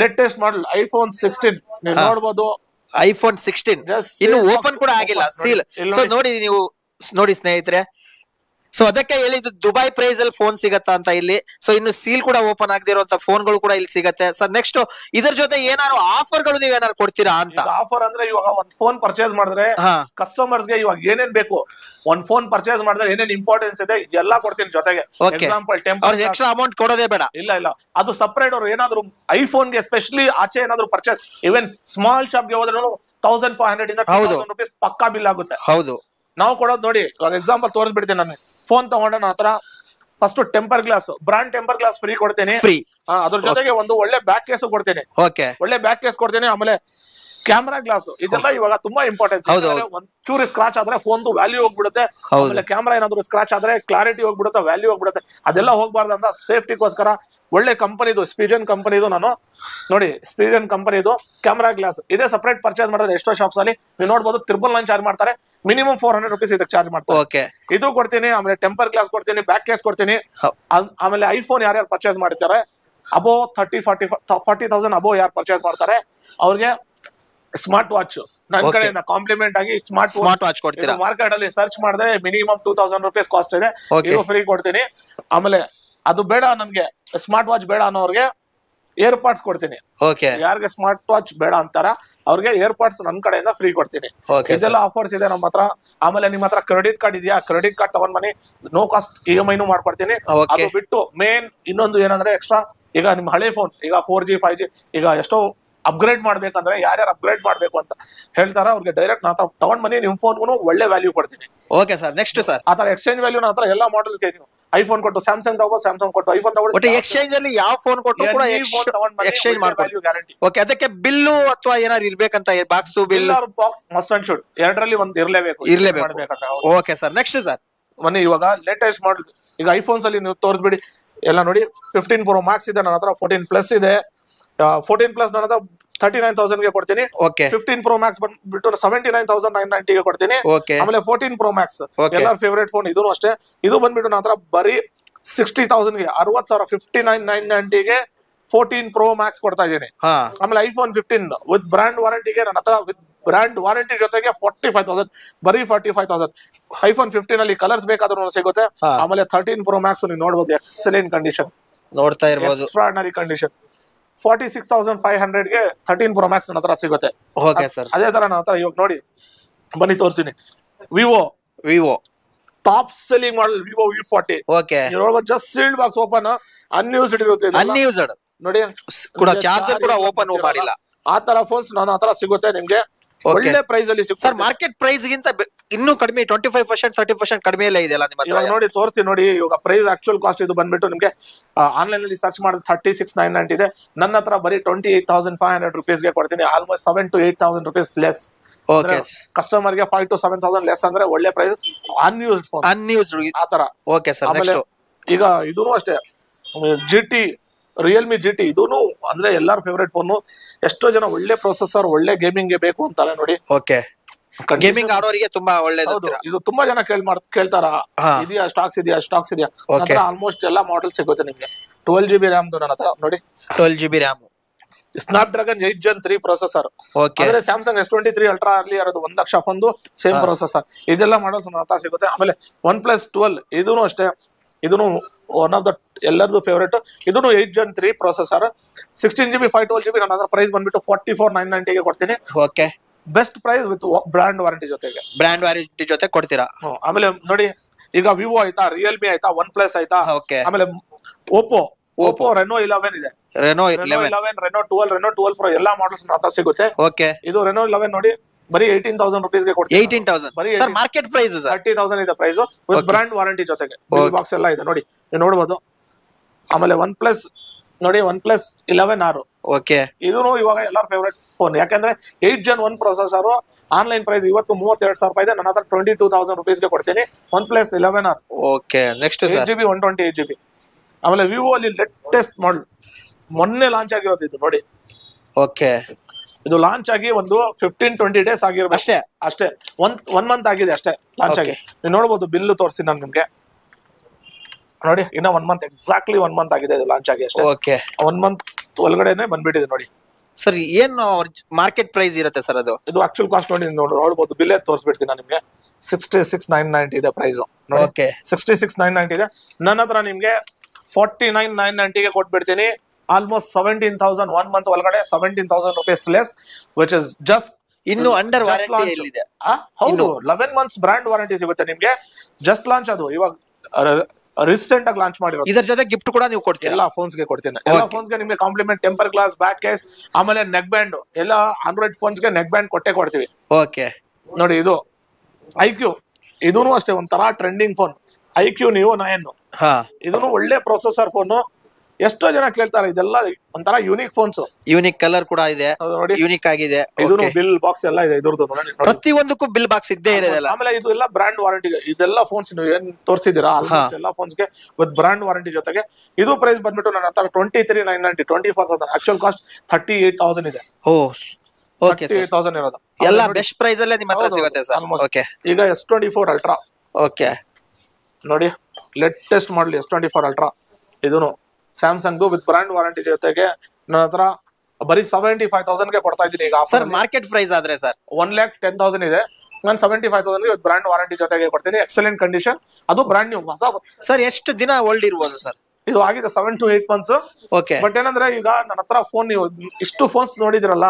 ಲೇಟೆಸ್ಟ್ ಮಾಡಲ್ iPhone 16 ನೀವು ನೋಡಬಹುದು. iPhone 16 ಇನ್ನು ಓಪನ್ ಕೂಡ ಆಗಿಲ್ಲ, ಸೀಲ್. ಸೊ ನೋಡಿ ಸ್ನೇಹಿತರೆ, ಸೊ ಅದಕ್ಕೆ ಹೇಳಿದ್ದು ದುಬೈ ಪ್ರೈಸ್ ಅಲ್ಲಿ ಫೋನ್ ಸಿಗತ್ತಾ ಅಂತ ಇಲ್ಲಿ. ಸೊ ಇನ್ನು ಸೀಲ್ ಕೂಡ ಓಪನ್ ಆಗದಿರುವಂತ ಫೋನ್ಗಳು ಕೂಡ ಇಲ್ಲಿ ಸಿಗತ್ತೆ. ಸರ್ ನೆಕ್ಸ್ಟ್ ಇದರ ಜೊತೆ ಏನಾದ್ರು ಆಫರ್ ಗಳು ನೀವೇನಾದ್ರು ಕೊಡ್ತೀರಾ ಅಂತ? ಆಫರ್ ಅಂದ್ರೆ ಇವಾಗ ಒಂದ್ ಫೋನ್ ಪರ್ಚೇಸ್ ಮಾಡಿದ್ರೆ ಕಸ್ಟಮರ್ಸ್ ಗೆ ಇವಾಗ ಏನೇನ್ ಬೇಕು, ಒಂದ್ ಫೋನ್ ಪರ್ಚೇಸ್ ಮಾಡಿದ್ರೆ ಏನೇನ್ ಇಂಪಾರ್ಟೆನ್ಸ್ ಇದೆ ಎಲ್ಲಾ ಕೊಡ್ತೀನಿ ಜೊತೆಗೆ. ಎಕ್ಸಾಂಪಲ್ ಎಕ್ಸ್ಟ್ರಾ ಅಮೌಂಟ್ ಕೊಡೋದೇ ಬೇಡ, ಇಲ್ಲ ಅದು ಸಪರೇಟ್. ಅವ್ರು ಏನಾದ್ರು ಐಫೋನ್ ಗೆ ಸ್ಪೆಷಲಿ ಆಚೆ ಏನಾದ್ರು ಪರ್ಚೇಸ್, ಇವನ್ ಸ್ಮಾಲ್ ಶಾಪ್ ಗೆ ಹೋದ್ರೆ 1,500 ಇಂದ 2,000 ರೂಪೀಸ್ ಪಕ್ಕಾ ಬಿಲ್ ಆಗುತ್ತೆ. ಹೌದು, ನಾವು ಕೊಡೋದು ನೋಡಿ. ಇವಾಗ ಎಕ್ಸಾಂಪಲ್ ತೋರಿಸ್ಬಿಡ್ತೀನಿ. ನಾನು ಫೋನ್ ತಗೊಂಡೆ, ನನ್ನ ಹತ್ರ first temper glass, brand temper glass free ಕೊಡ್ತೀನಿ. ಅದ್ರ ಜೊತೆಗೆ ಒಂದು ಒಳ್ಳೆ ಬ್ಯಾಕ್ ಕೇಸ್ ಕೊಡ್ತೀನಿ. ಒಳ್ಳೆ ಬ್ಯಾಕ್ ಕೇಸ್ ಕೊಡ್ತೀನಿ. ಆಮೇಲೆ ಕ್ಯಾಮ್ರಾ ಗ್ಲಾಸ್, ಇದೆಲ್ಲ ಇವಾಗ ತುಂಬಾ ಇಂಪಾರ್ಟೆಂಟ್. ಒಂಚೂರು ಸ್ಕ್ರಾಚ್ ಆದ್ರೆ ಫೋನ್ ವ್ಯಾಲ್ಯೂ ಹೋಗ್ಬಿಡುತ್ತೆ. ಆಮೇಲೆ ಕ್ಯಾಮ್ರಾ ಏನಾದ್ರು ಸ್ಕ್ರಾಚ್ ಆದ್ರೆ ಕ್ಲಾರಿಟಿ ಹೋಗ್ಬಿಡುತ್ತೆ, ವ್ಯಾಲ್ಯೂ ಹೋಗ್ಬಿಡುತ್ತೆ. ಅದೆಲ್ಲ ಹೋಗ್ಬಾರ್ದು ಅಂತ ಸೇಫ್ಟಿಗೋಸ್ಕರ ಒಳ್ಳೆ ಕಂಪನಿದು, ಸ್ಪೀಜನ್ ಕಂಪನಿದು, ನಾನು ನೋಡಿ ಸ್ಪೀಜನ್ ಕಂಪನಿದು ಕ್ಯಾಮ್ರಾ ಗ್ಲಾಸ್ ಇದೆ. ಸಪರೇಟ್ ಪರ್ಚೇಸ್ ಮಾಡಿದ್ರೆ ಎಷ್ಟೋ ಶಾಪ್ಸ್ ಅಲ್ಲಿ ನೀವು ನೋಡಬಹುದು 999 ಚಾರ್ಜ್ ಮಾಡ್ತಾರೆ. ಮಿನಿಮಮ್ 400 ರೂಪೀಸ್ ಇದಕ್ಕೆ ಚಾರ್ಜ್ ಮಾಡ್ತಾರೆ. ಇದು ಕೊಡ್ತೀನಿ. ಆಮೇಲೆ ಟೆಂಪರ್ ಗ್ಲಾಸ್ ಕೊಡ್ತೀನಿ, ಬ್ಯಾಕ್ ಕೇಸ್ ಕೊಡ್ತೀನಿ. ಆಮೇಲೆ ಐಫೋನ್ ಯಾರ್ಯಾರು ಪರ್ಚೇಸ್ ಮಾಡ್ತಾರೆ ಅಬೋ 40,000 ಅಬೋ ಯಾರು ಪರ್ಚೇಸ್ ಮಾಡ್ತಾರೆ ಅವ್ರಿಗೆ ಸ್ಮಾರ್ಟ್ ವಾಚ್ ನನ್ನ ಕಡೆಯಿಂದ ಕಾಂಪ್ಲಿಮೆಂಟ್ ಆಗಿ ಸ್ಮಾರ್ಟ್ ವಾಚ್ ಕೊಡ್ತೀರಾ. ಮಾರ್ಕೆಟ್ ಅಲ್ಲಿ ಸರ್ಚ್ ಮಾಡಿದ್ರೆ ಮಿನಿಮಮ್ 2,000 ರೂಪೀಸ್ ಕಾಸ್ಟ್ ಇದೆ, ಇದು ಫ್ರೀ ಕೊಡ್ತೀನಿ. ಆಮೇಲೆ ಅದು ಬೇಡ ನನ್ಗೆ ಸ್ಮಾರ್ಟ್ ವಾಚ್ ಬೇಡ ಅನ್ನೋರ್ಗೆ ಏರ್ ಪಾಡ್ಸ್ ಕೊಡ್ತೀನಿ. ಯಾರಿಗೆ ಸ್ಮಾರ್ಟ್ ವಾಚ್ ಬೇಡ ಅಂತಾರ ಅವ್ರಿಗೆ ಏರ್ ಪಾಡ್ಸ್ ನನ್ನ ಕಡೆಯಿಂದ ಫ್ರೀ ಕೊಡ್ತೀನಿ. ಇದೆಲ್ಲ ಆಫರ್ಸ್ ಇದೆ ನಮ್ಮ ಹತ್ರ. ಆಮೇಲೆ ನಿಮ್ಮ ಹತ್ರ ಕ್ರೆಡಿಟ್ ಕಾರ್ಡ್ ಇದೆಯಾ, ಕ್ರೆಡಿಟ್ ಕಾರ್ಡ್ ತಗೊಂಡ್ ಬನ್ನಿ, ನೋ ಕಾಸ್ಟ್ EMI ಮಾಡ್ಕೊಡ್ತೀನಿ. ಅದು ಬಿಟ್ಟು ಮೇನ್ ಇನ್ನೊಂದು ಏನಂದ್ರೆ ಎಕ್ಸ್ಟ್ರಾ, ಈಗ ನಿಮ್ ಹಳೆ ಫೋನ್ ಈಗ 4G 5G ಈಗ ಎಷ್ಟೋ ಅಪ್ಗ್ರೇಡ್ ಮಾಡ್ಬೇಕಂದ್ರೆ ಯಾರ್ಯಾರು ಅಪ್ಗ್ರೇಡ್ ಮಾಡ್ಬೇಕು ಅಂತ ಹೇಳ್ತಾರ ಅವ್ರಿಗೆ ಡೈರೆಕ್ಟ್ ನನ್ನ ಹತ್ರ ತಗೊಂಡ್ ಬನ್ನಿ, ನಿಮ್ ಫೋನ್ಗೂ ಒಳ್ಳೆ ವ್ಯಾಲ್ಯೂ ಕೊಡ್ತೀನಿ. ಓಕೆ ಸರ್, ನೆಕ್ಸ್ಟ್ ಸರ್ ಆತರ ಎಕ್ಸ್ಚೇಂಜ್ ವ್ಯಾಲ್ಯೂ ನನ್ನ ಹತ್ರ ಎಲ್ಲಾ ಮಾಡೆಲ್ಸ್ಗೆ ಐಫೋನ್ ಕೊಟ್ಟು ಸ್ಯಾಮ್ಸಂಗ್ ತಗೋಬಹುದು, ಸ್ಯಾಮ್ಸಂಗ್ ಕೊಟ್ಟು ಐಫೋನ್ ಒಟ್ಟು ಎಕ್ಸ್ಚೇಂಜ್ ಅಲ್ಲಿ ಯಾವ ಫೋನ್ ಕೊಟ್ಟರು ಕೂಡ ಎಕ್ಸ್ಚೇಂಜ್ ಮಾಡ್ಕೊಳ್ಳಿ ಗ್ಯಾರಂಟಿ. ಓಕೆ, ಅದಕ್ಕೆ ಬಿಲ್ಲು ಅಥವಾ ಏನಾದ್ರು ಇರ್ಬೇಕಂತ box bill box must and should ಎರಡರಲ್ಲಿ ಒಂದು ಇರ್ಲೇಬೇಕು. ಓಕೆ ಸರ್, ನೆಕ್ಸ್ಟ್ ಸರ್ ಬನ್ನಿ ಇವಾಗ ಲೇಟೆಸ್ಟ್ ಮಾಡಲ್. ಈಗ ಐಫೋನ್ಸ್ ಅಲ್ಲಿ ನೀವು ತೋರಿಸ್ಬಿಡಿ ಎಲ್ಲ ನೋಡಿ. 15 Pro Max ಇದೆ ನನ್ನ ಹತ್ರ, 14 Plus ಇದೆ. 14 Plus ನನ್ನ ಹತ್ರ 39,000 ಗೆ ಕೊಡ್ತೀನಿ. 15 Pro Max ಬಂದ್ಬಿಟ್ಟು 79,990 ಗೆ ಕೊಡ್ತೀನಿ. ಆಮೇಲೆ 14 Pro Max ಎಲ್ಲರ ಫೇವರೇಟ್ ಫೋನ್, ಇದೂ ಅಷ್ಟೇ. ಇದು ಬಂದ್ಬಿಟ್ಟು ನನ್ನ ಹತ್ರ ಬರೀ 60,000 ಗೆ 60,000 59,990 ಗೆ 14 Pro Max ಕೊಡ್ತಾ ಇದ್ದೀನಿ. ಆಮೇಲೆ iPhone 15 ವಿತ್ ಬ್ರಾಂಡ್ ವಾರಂಟಿಗೆ ನನ್ನ ಹತ್ರ ವಿತ್ ಬ್ರಾಂಡ್ ವಾರಂಟಿ ಜೊತೆಗೆ 45,000 ಬರೀ 45,000. iPhone 15 ಅಲ್ಲಿ ಕಲರ್ಸ್ ಬೇಕಾದ್ರೂ ಸಿಗುತ್ತೆ. ಆಮೇಲೆ 13 Pro Max ನೀವು ನೋಡಬಹುದು, ಎಕ್ಸಲೆಂಟ್ ಕಂಡೀಷನ್ ನೋಡ್ತಾ ಇರಬಹುದು, ಎಕ್ಸ್ಟ್ರಾರ್ಡಿನರಿ ಕಂಡೀಷನ್. 46,500 ಗೆ 13 Pro Max ನನ್ನ ಹತ್ರ ಸಿಗುತ್ತೆ. ಅದೇ ತರ ನನ್ನ ಹತ್ರ ಇವಾಗ ನೋಡಿ ಬನ್ನಿ ತೋರಿಸ್ತೀನಿ. Vivo top selling model Vivo V40. Just sealed box open, unused ಇರುತ್ತೆ. ನೋಡಿ ಕೂಡ ಚಾರ್ಜರ್ ಕೂಡ ಓಪನ್ ಮಾಡಿಲ್ಲ. ಆ ತರ ಫೋನ್ಸ್ ನನ್ನ ಹತ್ರ ಸಿಗುತ್ತೆ ನಿಮ್ಗೆ ಒಳ್ಳೆ ಪ್ರೈಸ್ ಅಲ್ಲಿ ಸಿಗುತ್ತೆ. ಸರ್ ಮಾರ್ಕೆಟ್ ಪ್ರೈಸ್ ಗಿಂತ ಇನ್ನೂ ಕಡಿಮೆ 25% 30% ಕಡಿಮೆ ಎಲ್ಲ ಇದೆ ಅಲ್ಲ ನೋಡಿ ತೋರಿಸ್ತೀನಿ ನೋಡಿ. ಇವಾಗ ಪ್ರೈಸ್ ಆಕ್ಚುಯಲ್ ಕಾಸ್ಟ್ ಇದು ಬಂದ್ಬಿಟ್ಟು ನಿಮ್ಗೆ ಆನ್ಲೈನ್ ಅಲ್ಲಿ ಸರ್ಚ್ ಮಾಡಿದ್ರೆ 36,990 ಇದೆ. ನನ್ನ ಹತ್ರ ಬರೀ 28,500 rupees ಗೆ ಕೊಡ್ತೀನಿ. Almost 7,000 to 8,000 rupees less. Customer ಗೆ 5,000 to 7,000 ಲೆಸ್ ಅಂದ್ರೆ ಒಳ್ಳೆ ಪ್ರೈಸ್. ಅನ್ಯೂಸ್ಡ್ ಫೋನ್, ಆ ತರ. ಈಗ ಇದೂ ಅಷ್ಟೇ, ರಿಯಲ್ಮಿ GT ಇದೂನು ಅಂದ್ರೆ ಎಲ್ಲಾರ ಫೇವರೇಟ್ ಫೋನ್. ಎಷ್ಟೋ ಜನ ಒಳ್ಳೆ ಪ್ರೊಸೆಸರ್ ಒಳ್ಳೆ ಗೇಮಿಂಗ್ ಗೆ ಬೇಕು ಅಂತಾರೆ ನೋಡಿ. ಗೇಮಿಂಗ್ ಆಡೋರಿಗೆ ತುಂಬಾ ಒಳ್ಳೇದು. ಇದು ತುಂಬಾ ಜನ ಕೇಳ್ತಾರ, ಇದೆಯಾ ಸ್ಟಾಕ್ಸ್ ಇದೆಯಾ ಆಲ್ಮೋಸ್ಟ್ ಎಲ್ಲಾ ಮಾಡೆಲ್ ಸಿಗುತ್ತೆ ನಿಮ್ಗೆ. 12GB RAM ನನ್ನ ಹತ್ರ ನೋಡಿ. 12GB RAM, ಸ್ನಾಪ್ಡ್ರಾಗನ್ 8 Gen 3 processor. ಅಂದ್ರೆ ಸ್ಯಾಮ್ಸಂಗ್ S23 Ultra ಅಲ್ಲಿ ಇರೋದು 1 ಲಕ್ಷ ಒಂದು ಸೇಮ್ ಪ್ರೊಸೆಸರ್. ಇದೆಲ್ಲ ಮಾಡಲ್ಸ್ ನನ್ನ ಹತ್ರ ಸಿಗುತ್ತೆ. ಆಮೇಲೆ OnePlus 12 ಇದೂನು ಅಷ್ಟೇ, ಇದೂನು ಒನ್ ಆಫ್ ದ ಎಲ್ಲರದು ಫೇವರೇಟ್. ಇದೂನು 8 Gen 3 ಪ್ರೊಸೆಸರ್, 16GB 512GB. ನನ್ನ ಹತ್ರ ಪ್ರೈಸ್ ಬಂದ್ಬಿಟ್ಟು 44,990 ಗೆ ಕೊಡ್ತೀನಿ. Best price with brand warranty ಜೊತೆಗೆ. ಬ್ರಾಂಡ್ ವಾರಂಟಿ ಜೊತೆ ಕೊಡ್ತೀರಾ? ಆಮೇಲೆ ನೋಡಿ ಈಗ ವಿವೋ ಆಯ್ತಾ, ರಿಯಲ್ಮಿ ಆಯ್ತಾ, OnePlus ಆಯ್ತಾ, ಆಮೇಲೆ ಓಪೋ ರೆನೋ 11 ಇದೆ. ರೆನೋ 11, ರೆನೋ 12, ರೆನೋ 12 Pro ಎಲ್ಲಾ ಮಾಡಲ್ಸ್ ನನ್ನ ಹತ್ರ ಸಿಗುತ್ತೆ. ಇದು ರೆನೋ 11 ನೋಡಿ ಬರೀ 18,000 rupees ಗೆ ಕೊಡ್ತೀನಿ. 18,000 ಬರೀ ಸರ್ ಮಾರ್ಕೆಟ್ ಪ್ರೈಸ್ 30,000 ಇದೆ ಪ್ರೈಸ್ ವಿತ್ ಬ್ರಾಂಡ್ ವಾರಂಟಿ ಜೊತೆಗೆ. ಬಿಲ್ ಬಾಕ್ಸ್ ಎಲ್ಲ ಇದೆ ನೋಡಿ, ನೀವು ನೋಡಬಹುದು. ಆಮೇಲೆ OnePlus ನೋಡಿ, OnePlus 11R. ಇದೂನು ಇವಾಗ ಎಲ್ಲರ ಫೇವರೇಟ್ ಫೋನ್. ಯಾಕಂದ್ರೆ 8 Gen 1 ಪ್ರೊಸೆಸರ್. ಆನ್ಲೈನ್ ಪ್ರೈಸ್ ಇವತ್ತು 32,000 ರೂಪಾಯಿ ಇದೆ. ನನ್ನ ಹತ್ರ 22,000 rupees ಗೆ ಕೊಡ್ತೀನಿ. OnePlus 11R. Next 8GB 128GB. ಆಮೇಲೆ ವಿವೋ ಅಲ್ಲಿ ಲೇಟೆಸ್ಟ್ ಮಾಡಲ್ ಮೊನ್ನೆ ಲಾಂಚ್ ಆಗಿರೋದು ಇದು ನೋಡಿ. ಇದು ಲಾಂಚ್ ಆಗಿ ಒಂದು 15-20 days ಆಗಿರೋದು ಅಷ್ಟೇ. ಒನ್ ಮಂತ್ ಆಗಿದೆ ಅಷ್ಟೇ ಲಾಂಚ್ ಆಗಿ. ನೀವು ನೋಡಬಹುದು, ಬಿಲ್ ತೋರಿಸಿ ನಾನು ನಿಮ್ಗೆ ನೋಡಿ. ಇನ್ನ 1 ಮಂತ್, ಎಕ್ಸಾಕ್ಟ್ಲಿ 1 ಮಂತ್ ಆಗಿದೆ ಇದು ಲಾಂಚ್ ಆಗಿ ಅಷ್ಟೇ. 1 ಮಂತ್ ಒಳಗಡೆನೆ ಬಂದ್ಬಿಟ್ಟಿದೆ ನೋಡಿ. ಸರ್ ಏನು ಮಾರ್ಕೆಟ್ ಪ್ರೈಸ್ ಇರುತ್ತೆ ಸರ್ ಅದು? ಇದು ಆಕ್ಚುಲ್ ಕಾಸ್ಟ್ ನೋಡಿ ನೋಡಬಹುದು, ಬಿಲ್ ತೋರಿಸ್ಬಿಡ್ತೀನಿ ನಾನು ನಿಮ್ಗೆ. 66,990 ಇದೆ ಪ್ರೈಸ್. 66,990 ಇದೆ. ನನ್ನ ಹತ್ರ ನಿಮ್ಗೆ 49,990 ಗೆ ಕೊಟ್ಬಿಡ್ತೀನಿ. ಆಲ್ಮೋಸ್ಟ್ 17,000 1 ಮಂತ್ ಒಳಗಡೆ 17,000 rupees less, which is just ಇನ್ನು ಅಂಡರ್ ವಾರಂಟಿ ಎಲ್ಲಿದೆ. ಹೌದು, 11 months ಬ್ರಾಂಡ್ ವಾರಂಟಿ ಸಿಗುತ್ತೆ ನಿಮ್ಗೆ. ಜಸ್ಟ್ ಲಾಂಚ್ ಅದು, ಇವಾಗ ರೀಸೆಂಟ್ ಆಗಿ ಲಾಂಚ್ ಮಾಡಿರೋದು. ಇದರ ಜೊತೆ ಗಿಫ್ಟ್ ಕೂಡ ನೀವು ಕೊಡ್ತೀರಾ? ಎಲ್ಲಾ ಫೋನ್ಸ್ ಗೆ ಕೊಡ್ತೀನಿ. ಎಲ್ಲಾ ಫೋನ್ಸ್ ಗೆ ನಿಮ್ಗೆ compliment temper glass, back case, ಆಮೇಲೆ ನೆಕ್ ಬ್ಯಾಂಡ್. ಎಲ್ಲ ಆಂಡ್ರಾಯ್ಡ್ ಫೋನ್ಸ್ ಗೆ ನೆಕ್ ಬ್ಯಾಂಡ್ ಕೊಡ್ತೀವಿ. ನೋಡಿ ಇದು IQ, ಇದೂನು ಅಷ್ಟೇ ಒಂಥರ ಟ್ರೆಂಡಿಂಗ್ ಫೋನ್. IQ Neo 9 ಇದೂನು ಒಳ್ಳೆ ಪ್ರೊಸೆಸರ್ ಫೋನ್. ಎಷ್ಟೋ ಜನ ಕೇಳ್ತಾರೆ, ಇದೆಲ್ಲ ಒಂಥರ ಯೂನಿಕ್ ಫೋನ್ಸ್. ಯೂನಿಕ್ ಕಲರ್ ಕೂಡ ಇದೆ, ಯೂನಿಕ್ ಆಗಿದೆ. ಇದೂನು ಬಿಲ್ ಬಾಕ್ಸ್ ಎಲ್ಲ ಇದೆ ಇದ್ರದ್ದು. ಪ್ರತಿಯೊಂದಕ್ಕೂ ಬಿಲ್ ಬಾಕ್ಸ್ ಇದ್ದೇ ಇರೋದಲ್ಲ. ಆಮೇಲೆ ಇದು ಎಲ್ಲ ಬ್ರಾಂಡ್ ವಾರಂಟಿ. ಇದೆಲ್ಲ ಫೋನ್ಸ್ ನೀವು ಏನ್ ತೋರಿಸಿದೀರಾ ಎಲ್ಲ ಫೋನ್ಸ್ ಗೆ ವಿತ್ ಬ್ರಾಂಡ್ ವಾರಂಟಿ ಜೊತೆಗೆ. ಇದು ಪ್ರೈಸ್ ಬಂದ್ಬಿಟ್ಟು ನನ್ನ ಹತ್ರ 23,990, 24,000. ಆಕ್ಚುಯಲ್ ಕಾಸ್ಟ್ 38,000 ಇದೆ. 38,000 ಇರೋದು ಎಲ್ಲ ಬೆಸ್ಟ್ ಪ್ರೈಸ್ ಅಲ್ಲೇ ನಿಮ್ಮ ಹತ್ರ ಸಿಗುತ್ತೆ ಸರ್. ಈಗ S24 Ultra ನೋಡಿ, ಲೇಟೆಸ್ಟ್ ಮಾಡಲ್ S24 Ultra. ಇದೂನು ಸ್ಯಾಮ್ಸಂಗ್ ವಿತ್ ಬ್ರಾಂಡ್ ವಾರಂಟಿ ಜೊತೆಗೆ ನನ್ನ ಹತ್ರ ಬರೀ 75,000 ಗೆ ಕೊಡ್ತಾ ಇದ್ದೀನಿ. ಈಗ ಸರ್ ಮಾರ್ಕೆಟ್ ಪ್ರೈಸ್ ಆದ್ರೆ ಸರ್ 1,10,000 ಇದೆ. ನಾನು 75,000 ಗೆ ಬ್ರಾಂಡ್ ವಾರಂಟಿ ಜೊತೆಗೆ ಕೊಡ್ತೀನಿ. ಎಕ್ಸಲೆಂಟ್ ಕಂಡೀಷನ್, ಅದು ಬ್ರಾಂಡ್ ನ್ಯೂ ಹೊಸ. ಸರ್ ಎಷ್ಟು ದಿನ ಓಲ್ಡ್ ಇರ್ಬೋದು ಸರ್? ಇದು ಆಗಿದೆ 7 to 8 months. ಬಟ್ ಏನಂದ್ರೆ ಈಗ ನನ್ನ ಹತ್ರ ಫೋನ್, ನೀವು ಇಷ್ಟು ಫೋನ್ಸ್ ನೋಡಿದಿರಲ್ಲ,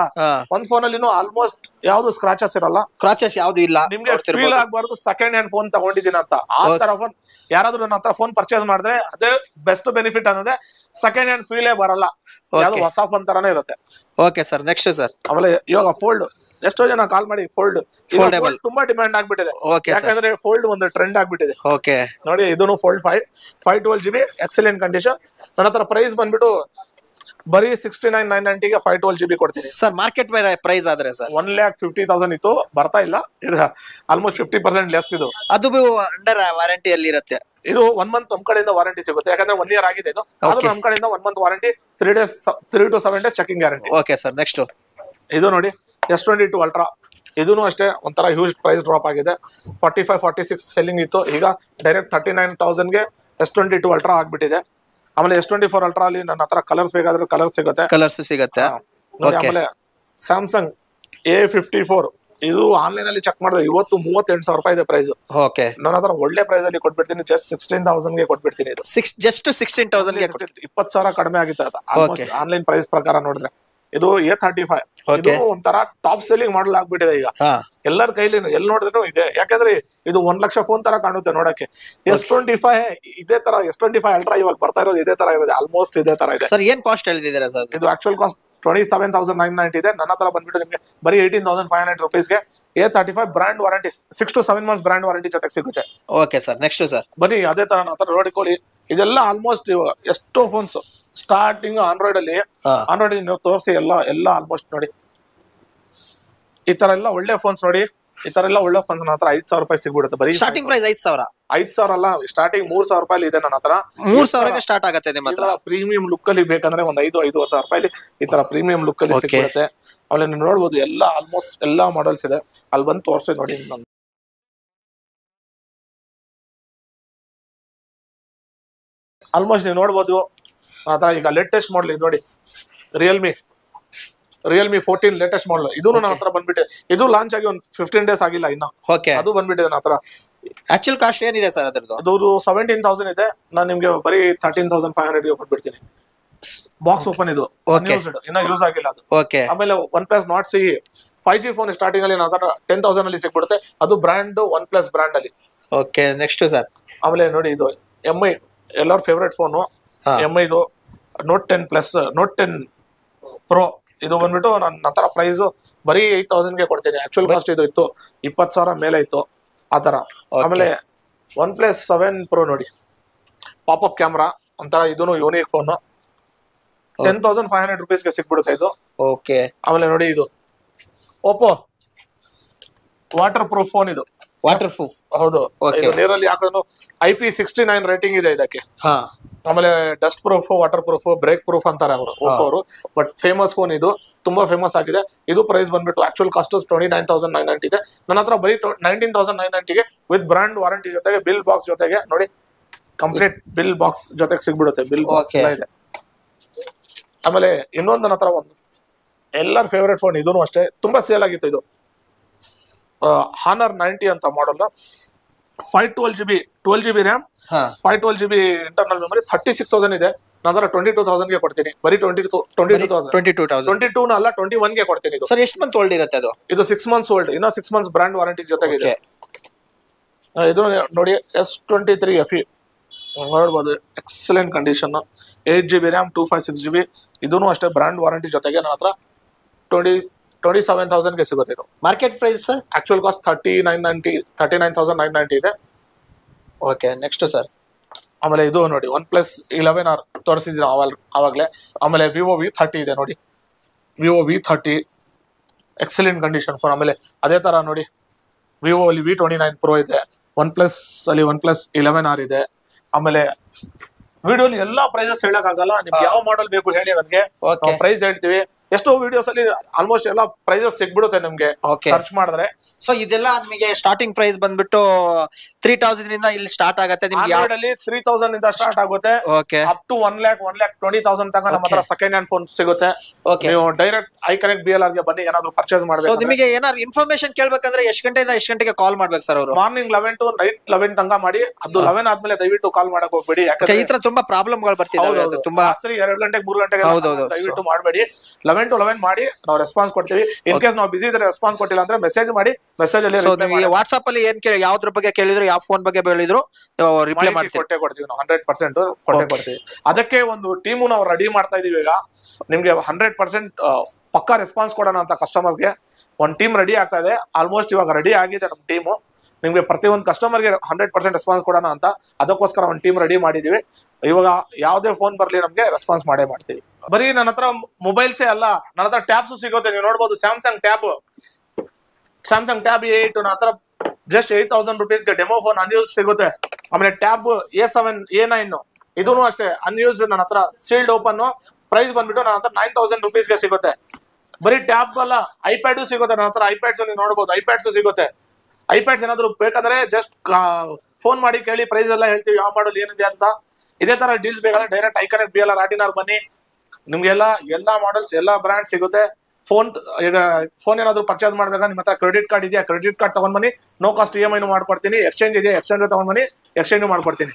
ಒಂದ್ ಫೋನ್ ಅಲ್ಲಿ ಆಲ್ಮೋಸ್ಟ್ ಯಾವ್ದು ಸ್ಕ್ರಾಚಸ್ ಇರಲ್ಲ. ಸ್ಕ್ರಾಚಸ್ ಯಾವ್ದು ಇಲ್ಲ. ನಿಮ್ಗೆ ಫೀಲ್ ಆಗ್ಬಾರ್ದು ಸೆಕೆಂಡ್ ಹ್ಯಾಂಡ್ ಫೋನ್ ತಗೊಂಡಿದ್ದೀನಿ ಅಂತ. ಆ ತರ ಫೋನ್ ಯಾರಾದ್ರೂ ನನ್ನ ಹತ್ರ ಫೋನ್ ಪರ್ಚೇಸ್ ಮಾಡಿದ್ರೆ ಅದೇ ಬೆಸ್ಟ್ ಬೆನಿಫಿಟ್ ಅನ್ನೋದೇ ಸೆಕೆಂಡ್ ಹ್ಯಾಂಡ್ ಫೀಲೇ ಬರಲ್ಲ, ಯಾವ್ದು ಹೊಸ ಫೋನ್ ತರಾನೇ ಇರುತ್ತೆ. Okay sir, next sir. ಆಮೇಲೆ ಇವಾಗ ಫೋಲ್ಡ್, ಎಷ್ಟೋ ಜನ ಕಾಲ್ ಮಾಡಿ ಫೋಲ್ಡೇಬಲ್ ತುಂಬಾ ಡಿಮ್ಯಾಂಡ್ ಆಗ್ಬಿಟ್ಟಿದೆ. ಓಕೆ ಸರ್, ಯಾಕಂದ್ರೆ ಫೋಲ್ಡ್ ಒಂದು ಟ್ರೆಂಡ್ ಆಗ್ಬಿಟ್ಟಿದೆ. ಓಕೆ ನೋಡಿ ಇದನ್ನು ಫೋಲ್ಡ್ 512 GB ಎಕ್ಸಲೆಂಟ್ ಕಂಡೀಷನ್. ನನ್ನ ಹತ್ರ ಪ್ರೈಸ್ ಬಂದ್ಬಿಟ್ಟು ಬರೀ 69,990 512 GB ಕೊಡ್ತೀನಿ ಸರ್. ಮಾರ್ಕೆಟ್ ಪ್ರೈಸ್ ಆದ್ರೆ ಸರ್ 1,50,000 ಇತ್ತು, ಬರ್ತಾ ಇಲ್ಲ, ಈಗ ಆಲ್ಮೋಸ್ಟ್ 50% ಲೆಸ್. ಇದು ಅದು ಅಂಡರ್ ವಾರಂಟಿಯಲ್ಲಿ ಇರುತ್ತೆ. ಇದು 1 month ನಮ್ ಕಡೆಯಿಂದ ವಾರಂಟಿ ಸಿಗುತ್ತೆ, ಯಾಕಂದ್ರೆ 1 year ಆಗಿದೆ ಇದು. ಆದ್ರೂ ನಮ್ ಕಡೆಯಿಂದ 1 month warranty, 3 to 7 days checking guarantee. Okay sir, next ಇದು ನೋಡಿ S22 Ultra. ಇದೂ ಅಷ್ಟೇ ಒಂಥರ ಹ್ಯೂಜ್ ಪ್ರೈಸ್ ಡ್ರಾಪ್ ಆಗಿದೆ. 45-46 ಸೆಲ್ಲಿಂಗ್ ಇತ್ತು, ಈಗ ಡೈರೆಕ್ಟ್ 39,000ಗೆ S22 Ultra ಆಗ್ಬಿಟ್ಟಿದೆ. ಆಮೇಲೆ S24 Ultra ಅಲ್ಲಿ ನನ್ನ ಹತ್ರ ಕಲರ್ಸ್ ಬೇಕಾದ್ರೆ ಕಲರ್ಸ್ ಸಿಗುತ್ತೆ. ಆಮೇಲೆ ಸ್ಯಾಮ್ಸಂಗ್ A54, ಇದು ಆನ್ಲೈನ್ ಅಲ್ಲಿ ಚೆಕ್ ಮಾಡಿದ್ರೆ ಇವತ್ತು 38,000 ರೂಪಾಯಿ ಇದೆ ಪ್ರೈಸ್. ಓಕೆ, ನನ್ನ ಹತ್ರ ಒಳ್ಳೆ ಪ್ರೈಸ್ ಅಲ್ಲಿ ಕೊಟ್ಬಿಡ್ತೀನಿ, ಜಸ್ಟ್ 16,000ಗೆ ಕೊಟ್ಬಿಡ್ತೀನಿ. ಇದು ಜಸ್ಟ್ 16,000ಗೆ 20,000 ಕಡಿಮೆ ಆಗಿತ್ತು ಆನ್ಲೈನ್ ಪ್ರೈಸ್ ಪ್ರಕಾರ ನೋಡಿದ್ರೆ. ಇದು A35, ಇದು ಒಂಥರ ಟಾಪ್ ಸೆಲ್ಲಿಂಗ್ ಮಾಡಲ್ ಆಗ್ಬಿಟ್ಟಿದೆ ಈಗ ಎಲ್ಲರ ಕೈಲಿ, ಎಲ್ಲಿ ನೋಡಿದ್ರು ಇದೆ. ಯಾಕಂದ್ರೆ ಇದು 1 ಲಕ್ಷ ಫೋನ್ ತರ ಕಾಣುತ್ತೆ ನೋಡಕ್ಕೆ. S25 ಇದೇ ತರ, S25 Ultra ಇವಾಗ ಬರ್ತಾ ಇರೋದು ಇದೇ ತರ ಇರೋದು, ಆಲ್ಮೋಸ್ಟ್ ಇದೇ ತರ ಇದೆ. ಸರ್ ಏನ್ ಕಾಸ್ಟ್ ಹೇಳಿದ್ದೀರಾ ಸರ್? ಇದು ಆಕ್ಚುಯಲ್ ಕಾಸ್ಟ್ 27,990 ಇದೆ. ನನ್ನ ಹತ್ರ ಬಂದ್ಬಿಟ್ಟು ನಿಮಗೆ ಬರೀ 18,500 rupeesಗೆ A35 brand warranty, 6 to 7 months brand warranty ಜೊತೆಗೆ ಸಿಗುತ್ತೆ. Okay sir, next sir. ಬನ್ನಿ ಅದೇ ತರ ನನ್ನ ಹತ್ರ ನೋಡಿಕೊಳ್ಳಿ. ಇದೆಲ್ಲ ಆಲ್ಮೋಸ್ಟ್ ಎಷ್ಟೋ ಫೋನ್ಸ್ ಸ್ಟಾರ್ಟಿಂಗ್ ಆಂಡ್ರಾಯ್ಡ್ ಅಲ್ಲಿ ನೀವು ತೋರಿಸಿ ಎಲ್ಲ ಆಲ್ಮೋಸ್ಟ್ ನೋಡಿ ಈ ತರ ಎಲ್ಲ ಒಳ್ಳೆ ಫೋನ್ಸ್ ನೋಡಿ. ಈ ತರ ಎಲ್ಲ ಒಳ್ಳೆ ಫೋನ್ಸ್ ನನ್ನ ಹತ್ರ 5,000 ರೂಪಾಯಿ ಸಿಗ್ಬಿಡುತ್ತೆ. ಬರೀ ಸ್ಟಾರ್ಟಿಂಗ್ ಪ್ರೈಸ್ 5,000 ಅಲ್ಲ, ಸ್ಟಾರ್ಟಿಂಗ್ 3,000 ರೂಪಾಯಿ ಇದೆ ನನ್ನ ಹತ್ರ. 3,000ಗೆ ಸ್ಟಾರ್ಟ್ ಆಗುತ್ತೆ ನಿಮ್ಮ ಹತ್ರ. ಪ್ರೀಮಿಯಂ ಲುಕ್ ಅಲ್ಲಿ ಬೇಕಂದ್ರೆ ಒಂದು 5,000 ರೂಪಾಯಿ ಈ ತರ ಪ್ರೀಮಿಯಂ ಲುಕ್ ಅಲ್ಲಿ ಸಿಗುತ್ತೆ. ಆಮೇಲೆ ನೀವು ನೋಡ್ಬೋದು ಎಲ್ಲ ಆಲ್ಮೋಸ್ಟ್ ಎಲ್ಲಾ ಮಾಡೆಲ್ಸ್ ಇದೆ. ಅಲ್ಲಿ ಬಂದು ತೋರಿಸಿ ನೋಡಿ. ಆಲ್ಮೋಸ್ಟ್ ನೀವು ನೋಡ್ಬೋದು ಆತರ. ಈಗ ಲೇಟೆಸ್ಟ್ ಮಾಡಲ್ ಇದು ನೋಡಿ, ರಿಯಲ್ಮಿ 14 ಲೇಟೆಸ್ಟ್ ಮಾಡಲ್. ಇದು ನನ್ನ ಹತ್ರ ಬಂದ್ಬಿಟ್ಟೆ, ಇದು ಲಾಂಚ್ ಆಗಿ ಒಂದು 15 days ಆಗಿಲ್ಲ ಇನ್ನ. ಅದು ಬಂದ್ಬಿಟ್ಟಿದೆ ನನ್ನ ಹತ್ರ. ಆಕ್ಚುಯಲ್ ಕಾಸ್ಟ್ ಏನಿದೆ ಸರ್ ಅದರದ್ದು? ಅದು 17,000 ಇದೆ. ನಾನು ನಿಮ್ಗೆ ಬರೀ 13,500ಗೆ ಕೊಟ್ಬಿಡ್ತೀನಿ. ಬಾಕ್ಸ್ ಓಪನ್, ಇದು ಇನ್ನ ಯೂಸ್ ಆಗಿಲ್ಲ ಅದು. ಆಮೇಲೆ OnePlus Nord CE 5G phone starting ಅಲ್ಲಿ ನನ್ನ ಹತ್ರ 10,000 ಅಲ್ಲಿ ಸಿಗ್ಬಿಡುತ್ತೆ. ಅದು ಬ್ರಾಂಡ್ OnePlus ಬ್ರಾಂಡ್ ಅಲ್ಲಿ. Okay, next sir. ಆಮೇಲೆ ನೋಡಿ ಇದು MI ಎಲ್ಲರ ಫೇವ್ರೆಟ್ ಫೋನು, MI ಇದು Note 10 Plus, Note 10 Pro. ಇದು ಬಂದ್ಬಿಟ್ಟು ನನ್ನ ಹತ್ರ ಪ್ರೈಸ್ ಬರೀ 8,000ಗೆ ಕೊಡ್ತೀನಿ. ಆಕ್ಚುಯಲ್ ಕಾಸ್ಟ್ ಇದು ಇತ್ತು 20,000 ಮೇಲೆ ಇತ್ತು ಆತರ. ಆಮೇಲೆ OnePlus 7 Pro ನೋಡಿ, ಪಾಪ್ ಕ್ಯಾಮ್ರಾ ಒಂಥರ, ಇದೂ ಯೂನಿಕ್ ಫೋನ್. 10,500 ರೂಪೀಸ್ಗೆ ಸಿಗ್ಬಿಡುತ್ತೆ ಇದು. ಓಕೆ, ಆಮೇಲೆ ನೋಡಿ ಇದು Oppo ವಾಟರ್ ಪ್ರೂಫ್ ಫೋನ್. ಇದು ವಾಟರ್ ಪ್ರೂಫ್, ಹೌದು. ನೀರಲ್ಲಿ ಹಾಕೋದು IP69 ರೇಟಿಂಗ್ ಇದೆ ಇದಕ್ಕೆ. ಆಮೇಲೆ dustproof, waterproof, break proof ಅಂತಾರೆ ಅವರು Oppo ಅವರು. ಬಟ್ ಫೇಮಸ್ ಫೋನ್ ಇದು, ತುಂಬಾ ಫೇಮಸ್ ಆಗಿದೆ. ಇದು ಪ್ರೈಸ್ ಬಂದ್ಬಿಟ್ಟು ಆಕ್ಚುಯಲ್ ಕಾಸ್ಟ್ 29,990 ಇದೆ. ನನ್ನ ಹತ್ರ ಬರೀ 19,990ಗೆ ವಿತ್ ಬ್ರಾಂಡ್ ವಾರಂಟಿ ಜೊತೆಗೆ ಬಿಲ್ ಬಾಕ್ಸ್ ಜೊತೆಗೆ ನೋಡಿ, ಕಂಪ್ಲೀಟ್ ಬಿಲ್ ಬಾಕ್ಸ್ ಜೊತೆಗೆ ಸಿಗ್ಬಿಡುತ್ತೆ. ಬಿಲ್ ಬಾಕ್ಸ್ ಎಲ್ಲ ಇದೆ. ಆಮೇಲೆ ಇನ್ನೊಂದು ನನ್ನ ಹತ್ರ ಒಂದು ಎಲ್ಲರ ಫೇವರೇಟ್ ಫೋನ್, ಇದೂ ಅಷ್ಟೇ ತುಂಬಾ ಸೇಲ್ ಆಗಿತ್ತು. ಇದು Honor 90 ಅಂತ ಮಾಡಲ್. 12 GB RAM, 512 GB internal memory, 36,000 ಇದೆ. ನನ್ನ ಹತ್ರ 22,000ಗೆ ಕೊಡ್ತೀನಿ. ಬರೀ 22,000 ಅಲ್ಲ, 21ಗೆ ಕೊಡ್ತೀನಿ. ಸರ್ ಎಷ್ಟು ಮಂತ್ ಓಲ್ಡ್ ಇರುತ್ತೆ ಅದು? ಇದು 6 months ಓಲ್ಡ್, ಇನ್ನ 6 months ಬ್ರಾಂಡ್ ವಾರಂಟಿ ಜೊತೆಗಿದೆ. ಇದು ನೋಡಿ S23 FE ನೋಡ್ಬೋದು, excellent condition. 8 GB RAM, 256 GB. ಇದೂ ಅಷ್ಟೇ ಬ್ರಾಂಡ್ ವಾರಂಟಿ ಜೊತೆಗೆ ನನ್ನ ಹತ್ರ 27,000ಗೆ ಸಿಗುತ್ತೆ. ಇದು market price sir? Actual cost 39,990 ಇದೆ. Okay, next sir. ಆಮೇಲೆ ಇದು ನೋಡಿ OnePlus 11R ತೋರಿಸಿದ್ರು ಆವಾಗಲೇ. ಆಮೇಲೆ Vivo V30 ಇದೆ ನೋಡಿ, Vivo V30 excellent condition phone. ಆಮೇಲೆ ಅದೇ ತರ ನೋಡಿ Vivo ಅಲ್ಲಿ V29 Pro ಇದೆ. OnePlus ಅಲ್ಲಿ OnePlus 11R ಇದೆ. ಆಮೇಲೆ ವಿಡಿಯೋಲಿ ಎಲ್ಲಾ ಪ್ರೈಸಸ್ ಹೇಳಕ್ಕಾಗಲ್ಲ, ನಿಮ್ಗೆ ಯಾವ ಮಾಡೆಲ್ ಬೇಕು ಹೇಳಿ ನನಗೆ, ಪ್ರೈಸ್ ಹೇಳ್ತೀವಿ. ಎಷ್ಟೋ ವಿಡಿಯೋಸ್ ಅಲ್ಲಿ ಆಲ್ಮೋಸ್ಟ್ ಎಲ್ಲ ಪ್ರೈಸಸ್ ಸಿಗ್ಬಿಡುತ್ತೆ ನಿಮ್ಗೆ ಸರ್ಚ್ ಮಾಡಿದ್ರೆ. ಸೊ ಇದೆಲ್ಲ ನಿಮಗೆ ಸ್ಟಾರ್ಟಿಂಗ್ ಪ್ರೈಸ್ ಬಂದ್ಬಿಟ್ಟು 3,000 ಇಂದ ಇಲ್ಲಿ ಸ್ಟಾರ್ಟ್ ಆಗುತ್ತೆ. ನಿಮ್ಗೆ ಯಾವ 3,000 ಇಂದ ಸ್ಟಾರ್ಟ್ ಆಗುತ್ತೆ, ಅಪ್ ಟು 1,20,000 ತನಕ ನಮ್ಮ ಹತ್ರ ಸೆಕೆಂಡ್ ಹ್ಯಾಂಡ್ ಫೋನ್ ಸಿಗುತ್ತೆ. ನೀವು ಡೈರೆಕ್ಟ್ iConnect BLR ಗೆ ಬನ್ನಿ ಏನಾದ್ರು ಪರ್ಚೇಸ್ ಮಾಡಬೇಕು. ನಿಮಗೆ ಏನಾದ್ರು ಇನ್ಫಾರ್ಮೇಶನ್ ಕೇಳಬೇಕಂದ್ರೆ ಎಷ್ಟು ಗಂಟೆಯಿಂದ ಎಷ್ಟು ಗಂಟೆಗೆ ಕಾಲ್ ಮಾಡ್ಬೇಕು ಸರ್ ಅವರು? ಮಾರ್ನಿಂಗ್ 11 to ನೈಟ್ 11 ತನಕ ಮಾಡಿ. ಅದು 11 ಆದ್ಮೇಲೆ ದಯವಿಟ್ಟು ಕಾಲ್ ಮಾಡಕ್ ಹೋಗ್ಬೇಡಿ, ಯಾಕಂದ್ರೆ ಈ ತರ ತುಂಬಾ ಪ್ರಾಬ್ಲಮ್ ಗಳು ಬರ್ತಿದಾವೆ. ತುಂಬಾ 2 ಗಂಟೆಗೆ 3 ಗಂಟೆಗೆ ದಯವಿಟ್ಟು ಮಾಡಬೇಡಿ. 11 11 to 11 ಮಾಡಿ ನಾವು ರೆಸ್ಪಾನ್ಸ್ ಕೊಡ್ತೀವಿ. ಇನ್ ಕೇಸ್ ನಾವು ಬಿಸಿ ಇದ್ರೆ ರೆಸ್ಪಾನ್ಸ್ ಕೊಟ್ಟಿಲ್ಲ ಅಂದ್ರೆ ಮೆಸೇಜ್ ಮಾಡಿ, ಮೆಸೇಜ್ ಅಲ್ಲಿ ವಾಟ್ಸ್ಆಪ್ ಅಲ್ಲಿ ಏನ್ ಯಾವ್ದ್ರ ಬಗ್ಗೆ ಕೇಳಿದ್ರು, ಯಾವ ಫೋನ್ ಬಗ್ಗೆ ಹೇಳಿದ್ರು ರಿಪ್ಲೈ ಮಾಡ್ತೀವಿ, ಕೊಡ್ತೀವಿ ನಾವು 100% ಕೊಟ್ಟೆ ಕೊಡ್ತೀವಿ. ಅದಕ್ಕೆ ಒಂದು ಟೀಮು ನಾವು ರೆಡಿ ಮಾಡ್ತಾ ಇದೀವಿ ಈಗ. ನಿಮ್ಗೆ 100% ಪಕ್ಕಾ ರೆಸ್ಪಾನ್ಸ್ ಕೊಡೋಣ ಅಂತ ಕಸ್ಟಮರ್ಗೆ ಒಂದ್ ಟೀಮ್ ರೆಡಿ ಆಗ್ತಾ ಇದೆ. ಆಲ್ಮೋಸ್ಟ್ ಇವಾಗ ರೆಡಿ ಆಗಿದೆ ನಮ್ ಟೀಮು. ನಿಮ್ಗೆ ಪ್ರತಿಯೊಂದು ಕಸ್ಟಮರ್ಗೆ 100% ರೆಸ್ಪಾನ್ಸ್ ಕೊಡೋಣ ಅಂತ ಅದಕ್ಕೋಸ್ಕರ ಒಂದು ಟೀಮ್ ರೆಡಿ ಮಾಡಿದೀವಿ. ಇವಾಗ ಯಾವ್ದೇ ಫೋನ್ ಬರ್ಲಿ ನಮ್ಗೆ ರೆಸ್ಪಾನ್ಸ್ ಮಾಡೇ ಮಾಡ್ತೀವಿ. ಬರೀ ನನ್ನ ಹತ್ರ ಮೊಬೈಲ್ಸೇ ಅಲ್ಲ, ನನ್ನ ಹತ್ರ ಟ್ಯಾಬ್ಸ್ ಸಿಗುತ್ತೆ. ನೀವು ನೋಡ್ಬೋದು ಸ್ಯಾಮ್ಸಂಗ್ ಟ್ಯಾಬ್ A8 ನನ್ನ ಹತ್ರ ಜಸ್ಟ್ 8,000 rupeesಗೆ ಡೆಮೋ ಫೋನ್ ಅನ್ಯೂಸ್ಡ್ ಸಿಗುತ್ತೆ. ಆಮೇಲೆ ಟ್ಯಾಬ್ A7 A9 ಇದೂ ಅಷ್ಟೇ ಅನ್ಯೂಸ್ಡ್ ನನ್ನ ಹತ್ರ, ಸೀಲ್ಡ್ ಓಪನ್. ಪ್ರೈಸ್ ಬಂದ್ಬಿಟ್ಟು ನನ್ನ ಹತ್ರ 9,000 rupeesಗೆ ಸಿಗುತ್ತೆ. ಬರೀ ಟ್ಯಾಬ್ ಅಲ್ಲ, ಐಪ್ಯಾಡ್ ಸಿಗುತ್ತೆ ನನ್ನ ಹತ್ರ. ಐಪ್ಯಾಡ್ಸ್ ನೀವು ನೋಡ್ಬೋದು, ಐಪ್ಯಾಡ್ಸ್ ಸಿಗುತ್ತೆ. ಐಪ್ಯಾಡ್ಸ್ ಏನಾದ್ರು ಬೇಕಾದ್ರೆ ಜಸ್ಟ್ ಫೋನ್ ಮಾಡಿ ಕೇಳಿ, ಪ್ರೈಸ್ ಎಲ್ಲ ಹೇಳ್ತೀವಿ, ಯಾವ ಮಾಡಲ್ ಏನಿದೆ ಅಂತ. ಇದೇ ತರ ಡೀಲ್ಸ್ ಬೇಕಾದ್ರೆ ಡೈರೆಕ್ಟ್ ಐಕಾನೆಕ್ಟ್ BLR RTNR ಬನ್ನಿ, ನಿಮ್ಗೆಲ್ಲ ಎಲ್ಲಾ ಮಾಡಲ್ಸ್ ಎಲ್ಲಾ ಬ್ರಾಂಡ್ ಸಿಗುತ್ತೆ. ಈಗ ಫೋನ್ ಏನಾದ್ರು ಪರ್ಚೇಸ್ ಮಾಡ್ಬೇಕಾ, ನಿಮ್ಮ ಹತ್ರ ಕ್ರೆಡಿಟ್ ಕಾರ್ಡ್ ಇದೆಯಾ, ಕ್ರೆಡಿಟ್ ಕಾರ್ಡ್ ತಗೊಂಡ್ ಬನ್ನಿ, ನೋ ಕಾಸ್ಟ್ EMI ಮಾಡ್ಕೊಡ್ತೀನಿ. ಎಕ್ಸ್ಚೇಂಜ್ ಇದೆಯಾ, ಎಕ್ಸ್ಚೇಂಜ್ ತಗೊಂಡ್ ಬನ್ನಿ, ಎಕ್ಸ್ಚೇಂಜ್ ಮಾಡ್ಕೊಡ್ತೀನಿ.